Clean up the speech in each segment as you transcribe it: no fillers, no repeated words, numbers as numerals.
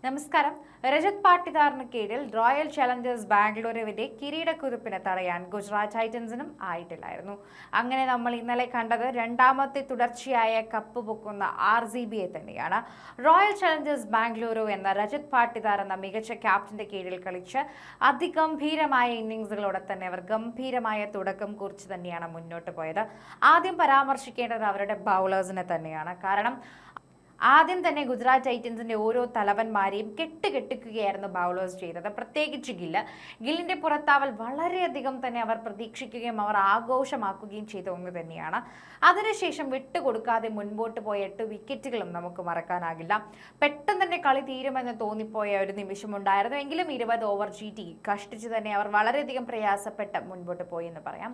നമസ്കാരം. രജത് പാട്ടിദാറിന് കീഴിൽ royal Challengers ബാംഗ്ലൂരുവിന്റെ കിരീടക്കുതിപ്പിനെ തടയാൻ ഗുജറാത്ത് ടൈറ്റൻസിനും ആയിട്ടില്ലായിരുന്നു. അങ്ങനെ നമ്മൾ ഇന്നലെ കണ്ടത് രണ്ടാമത്തെ തുടർച്ചയായ കപ്പ് പൊക്കുന്ന RCBയെ തന്നെയാണ്. റോയൽ ചലഞ്ചേഴ്സ് ബാംഗ്ലൂരു എന്ന രജത് പാട്ടിദാർ എന്ന മികച്ച ക്യാപ്റ്റന്റെ കീഴിൽ കളിച്ച് അതിഗംഭീരമായ ഇന്നിംഗ്സുകളോടെ തന്നെ അവർ ഗംഭീരമായ തുടക്കം കുറിച്ച് തന്നെയാണ് മുന്നോട്ട് പോയത്. ആദ്യം പരാമർശിക്കേണ്ടത് അവരുടെ ബൗളേഴ്സിനെ തന്നെയാണ്. കാരണം ആദ്യം തന്നെ ഗുജറാത്ത് ടൈറ്റൻസിന്റെ ഓരോ തലവന്മാരെയും കെട്ടുകെട്ടിക്കുകയായിരുന്നു ബൗളേഴ്സ് ചെയ്തത്. പ്രത്യേകിച്ച് ഗില്ലിന്റെ പുറത്താവൽ വളരെയധികം തന്നെ അവർ പ്രതീക്ഷിക്കുകയും അവർ ആഘോഷമാക്കുകയും ചെയ്ത ഒന്ന് തന്നെയാണ്. അതിനുശേഷം വിട്ടുകൊടുക്കാതെ മുൻപോട്ട് പോയ 8 വിക്കറ്റുകളും നമുക്ക് മറക്കാനാകില്ല. പെട്ടെന്ന് തന്നെ കളി തീരുമെന്ന് തോന്നിപ്പോയ ഒരു നിമിഷമുണ്ടായിരുന്നു. എങ്കിലും 20 ഓവർ GT കഷ്ടിച്ച് തന്നെ അവർ വളരെയധികം പ്രയാസപ്പെട്ട് മുൻപോട്ട് പോയി എന്ന് പറയാം.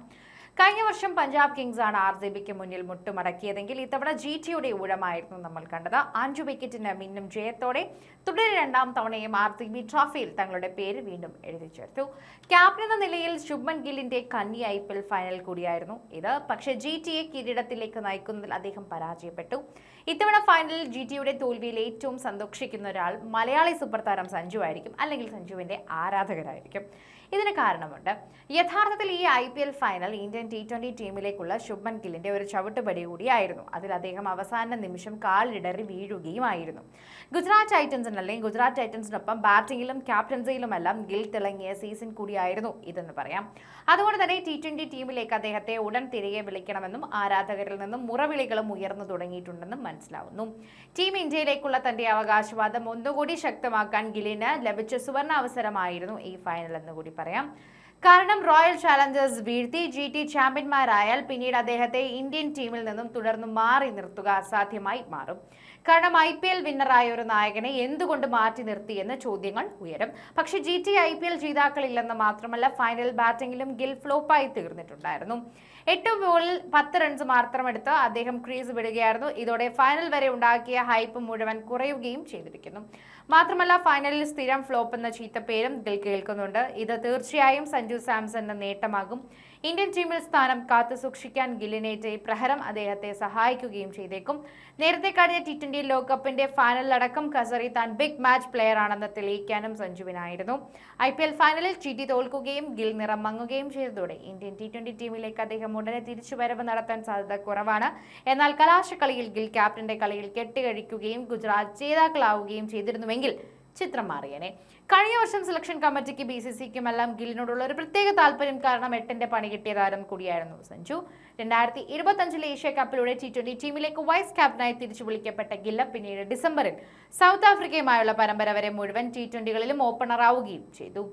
കഴിഞ്ഞ വർഷം പഞ്ചാബ് കിങ്സ് ആണ് RCBക്ക് മുന്നിൽ മുട്ടുമടക്കിയതെങ്കിൽ ഇത്തവണ GTയുടെ ഊഴമായിരുന്നു നമ്മൾ കണ്ടത്. 5 വിക്കറ്റിന് മിന്നും ജയത്തോടെ തുടരെ രണ്ടാം തവണയും RCB ട്രോഫിയിൽ തങ്ങളുടെ പേര് വീണ്ടും എഴുതി ചേർത്തു. ക്യാപ്റ്റൻ എന്ന നിലയിൽ ശുഭ്മൻ ഗില്ലിന്റെ കന്നി IPL ഫൈനൽ കൂടിയായിരുന്നു ഇത്. പക്ഷേ GTയെ കിരീടത്തിലേക്ക് നയിക്കുന്നതിൽ അദ്ദേഹം പരാജയപ്പെട്ടു. ഇത്തവണ ഫൈനലിൽ GTയുടെ തോൽവിയിൽ ഏറ്റവും സന്തോഷിക്കുന്ന ഒരാൾ മലയാളി സൂപ്പർ താരം സഞ്ജു ആയിരിക്കും, അല്ലെങ്കിൽ സഞ്ജുവിന്റെ ആരാധകരായിരിക്കും. ഇതിന് കാരണമുണ്ട്. യഥാർത്ഥത്തിൽ ഈ IPL ഫൈനൽ ഇന്ത്യൻ T20 ടീമിലേക്കുള്ള ശുഭ്മൻ ഗില്ലിന്റെ ഒരു ചവിട്ടുപടി കൂടിയായിരുന്നു. അതിൽ അദ്ദേഹം അവസാന നിമിഷം കാലിടറി വീഴുകയുമായിരുന്നു. ഗുജറാത്ത് ടൈറ്റൻസിനൊപ്പം ബാറ്റിംഗിലും ക്യാപ്റ്റൻസിയിലുമെല്ലാം ഗിൽ തിളങ്ങിയ സീസൺ കൂടിയായിരുന്നു ഇതെന്ന് പറയാം. അതുകൊണ്ട് തന്നെ T20 ടീമിലേക്ക് അദ്ദേഹത്തെ ഉടൻ തിരികെ വിളിക്കണമെന്നും ആരാധകരിൽ നിന്നും മുറവിളികളും ഉയർന്നു തുടങ്ങിയിട്ടുണ്ടെന്നും മനസ്സിലാവുന്നു. ടീം ഇന്ത്യയിലേക്കുള്ള തന്റെ അവകാശവാദം ഒന്നുകൂടി ശക്തമാക്കാൻ ഗില്ലിന് ലഭിച്ച സുവർണ അവസരമായിരുന്നു ഈ ഫൈനൽ എന്നുകൂടി പറയാം. കാരണം റോയൽ ചാലഞ്ചേഴ്സ് വീഴ്ത്തി GT ചാമ്പ്യന്മാരായാൽ പിന്നീട് അദ്ദേഹത്തെ ഇന്ത്യൻ ടീമിൽ നിന്നും തുടർന്ന് മാറി നിർത്തുക അസാധ്യമായി മാറും. കാരണം IPL വിന്നറായ ഒരു നായകനെ എന്തുകൊണ്ട് മാറ്റി നിർത്തിയെന്ന് ചോദ്യങ്ങൾ ഉയരും. പക്ഷേ GT IPL ജേതാക്കളില്ലെന്ന് മാത്രമല്ല, ഫൈനൽ ബാറ്റിംഗിലും ഗിൽ ഫ്ലോപ്പായി തീർന്നിട്ടുണ്ടായിരുന്നു. 8 ബോളിൽ 10 റൺസ് മാത്രമെടുത്ത് അദ്ദേഹം ക്രീസ് വിടുകയായിരുന്നു. ഇതോടെ ഫൈനൽ വരെ ഉണ്ടാക്കിയ ഹൈപ്പ് മുഴുവൻ കുറയുകയും ചെയ്തിരിക്കുന്നു. മാത്രമല്ല, ഫൈനലിൽ സ്ഥിരം ഫ്ലോപ്പ് എന്ന ചീത്തപ്പേരും ഗിൽ കേൾക്കുന്നുണ്ട്. ഇത് തീർച്ചയായും സഞ്ജു സാംസന്റെ നേട്ടമാകും. ഇന്ത്യൻ ടീമിൽ സ്ഥാനം കാത്തു സൂക്ഷിക്കാൻ ഗില്ലിനേറ്റ ഈ പ്രഹരം അദ്ദേഹത്തെ സഹായിക്കുകയും ചെയ്തേക്കും. നേരത്തെ കഴിഞ്ഞ T20 ലോകകപ്പിന്റെ ഫൈനലിലടക്കം കസറി താൻ ബിഗ് മാച്ച് പ്ലെയർ ആണെന്ന് തെളിയിക്കാനും സഞ്ജുവിനായിരുന്നു. IPL ഫൈനലിൽ GT തോൽക്കുകയും ഗിൽ നിറം മങ്ങുകയും ചെയ്തതോടെ ഇന്ത്യൻ T20 ടീമിലേക്ക് അദ്ദേഹം ഉടനെ തിരിച്ചുവരവ് നടത്താൻ സാധ്യത കുറവാണ്. എന്നാൽ കലാശക്കളിയിൽ ഗിൽ ക്യാപ്റ്റന്റെ കളിയിൽ കെട്ടുകഴിക്കുകയും ഗുജറാത്ത് ജേതാക്കളാവുകയും ചെയ്തിരുന്നുവെങ്കിൽ ചിത്രം മാറിയനെ. കഴിഞ്ഞ വർഷം സെലക്ഷൻ കമ്മിറ്റിക്ക് BCCക്കുമെല്ലാം ഗില്ലിനോടുള്ള ഒരു പ്രത്യേക താല്പര്യം കാരണം 8ന്റെ പണി കിട്ടിയ താരം കൂടിയായിരുന്നു സഞ്ജു. 2025 ഏഷ്യ കപ്പിലൂടെ T20 ടീമിലേക്ക് വൈസ് ക്യാപ്റ്റനായി തിരിച്ചു വിളിക്കപ്പെട്ട ഗില്ല് പിന്നീട് ഡിസംബറിൽ സൗത്ത് ആഫ്രിക്കയുമായുള്ള പരമ്പര വരെ മുഴുവൻ T20കളിലും ഓപ്പണറാവുകയും ചെയ്തു.